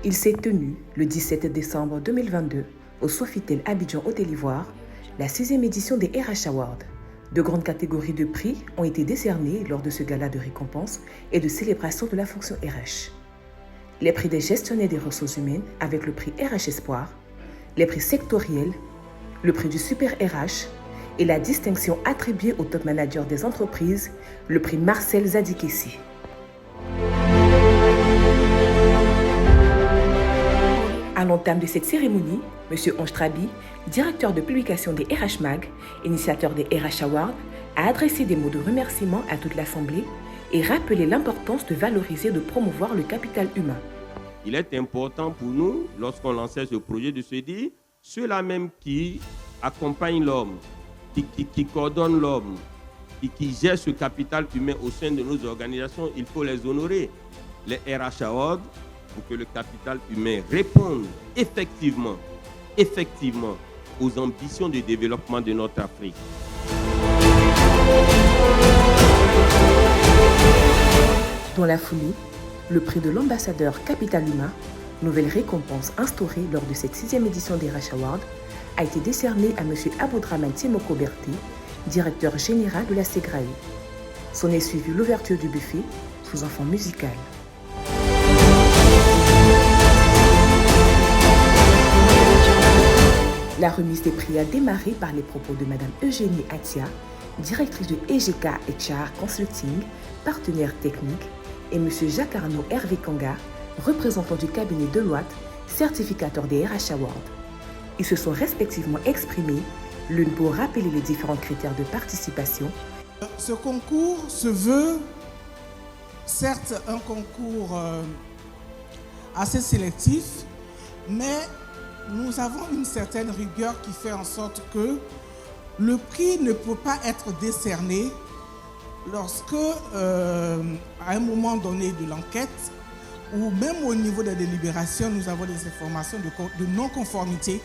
Il s'est tenu le 17 décembre 2022 au Sofitel Abidjan Côte d'Ivoire, la 6e édition des RH Awards. De grandes catégories de prix ont été décernées lors de ce gala de récompense et de célébration de la fonction RH. Les prix des gestionnaires des ressources humaines avec le prix RH Espoir, les prix sectoriels, le prix du Super RH et la distinction attribuée au top manager des entreprises, le prix Marcel Zadikessi. À l'entame de cette cérémonie, M. Onge Trabi, directeur de publication des RH Mag, initiateur des RH Awards, a adressé des mots de remerciement à toute l'Assemblée et rappelé l'importance de valoriser et de promouvoir le capital humain. Il est important pour nous, lorsqu'on lançait ce projet, de se dire ceux-là même qui accompagnent l'homme, qui coordonnent l'homme, qui gèrent ce capital humain au sein de nos organisations, il faut les honorer. Les RH Awards, pour que le capital humain réponde effectivement aux ambitions de développement de notre Afrique. Dans la foulée, le prix de l'ambassadeur Capital Humain, nouvelle récompense instaurée lors de cette 6e édition des RH Awards, a été décerné à M. Aboudraman Timoko Berté, directeur général de la SEGRAE. S'en est suivi l'ouverture du buffet sous un fond musical. La remise des prix a démarré par les propos de Mme Eugénie Atia, directrice de EGK HR Consulting, partenaire technique, et M. Jacques Arnaud Hervé Kanga, représentant du cabinet Deloitte, certificateur des RH Awards. Ils se sont respectivement exprimés, l'une pour rappeler les différents critères de participation. Ce concours se veut, certes, un concours assez sélectif, mais nous avons une certaine rigueur qui fait en sorte que le prix ne peut pas être décerné lorsque, à un moment donné de l'enquête, ou même au niveau des délibérations, nous avons des informations de non-conformité,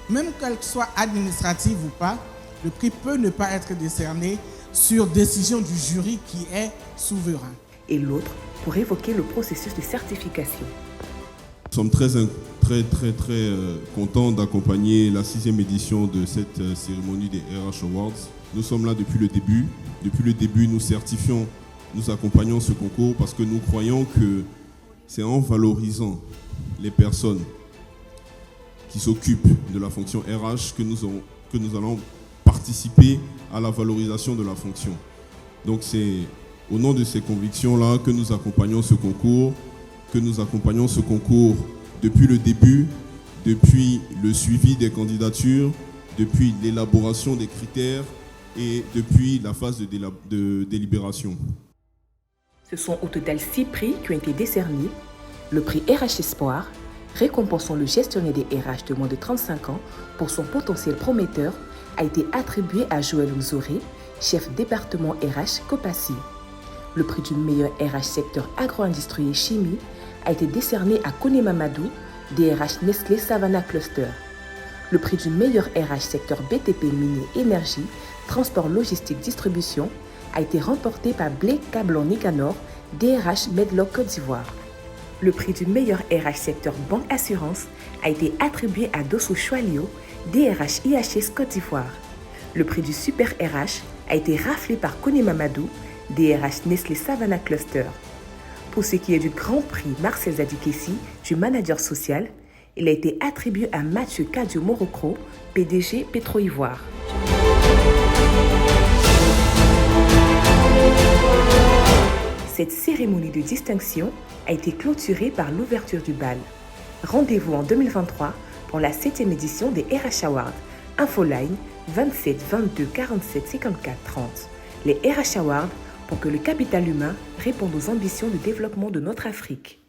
même qu'elles soient administratives ou pas, le prix peut ne pas être décerné sur décision du jury qui est souverain. Et l'autre pour évoquer le processus de certification. Nous sommes très contents d'accompagner la 6e édition de cette cérémonie des RH Awards. Nous sommes là depuis le début. Depuis le début, nous certifions, nous accompagnons ce concours parce que nous croyons que c'est en valorisant les personnes qui s'occupent de la fonction RH que nous allons participer à la valorisation de la fonction. Donc c'est au nom de ces convictions-là que nous accompagnons ce concours, depuis le début, depuis le suivi des candidatures, depuis l'élaboration des critères et depuis la phase de délibération. Ce sont au total 6 prix qui ont été décernés. Le prix RH Espoir, récompensant le gestionnaire des RH de moins de 35 ans pour son potentiel prometteur, a été attribué à Joël Nzoré, chef département RH Copassi. Le prix du meilleur RH secteur agro-industrie et chimie a été décerné à Kone Mamadou, DRH Nestlé Savannah Cluster. Le prix du meilleur RH secteur BTP minier énergie, transport logistique distribution a été remporté par Blé Cablon Nicanor, DRH Medlock Côte d'Ivoire. Le prix du meilleur RH secteur banque assurance a été attribué à Dosso Choualio, DRH IHS Côte d'Ivoire. Le prix du Super RH a été raflé par Kone Mamadou, DRH Nestlé Savannah Cluster. Pour ce qui est du Grand Prix Marcel Zadikessi du manager social, il a été attribué à Mathieu Kadio Morocro, PDG Petro-Ivoire. Cette cérémonie de distinction a été clôturée par l'ouverture du bal. Rendez-vous en 2023 pour la 7e édition des RH Awards. Infoline 27 22 47 54 30. Les RH Awards pour que le capital humain réponde aux ambitions de développement de notre Afrique.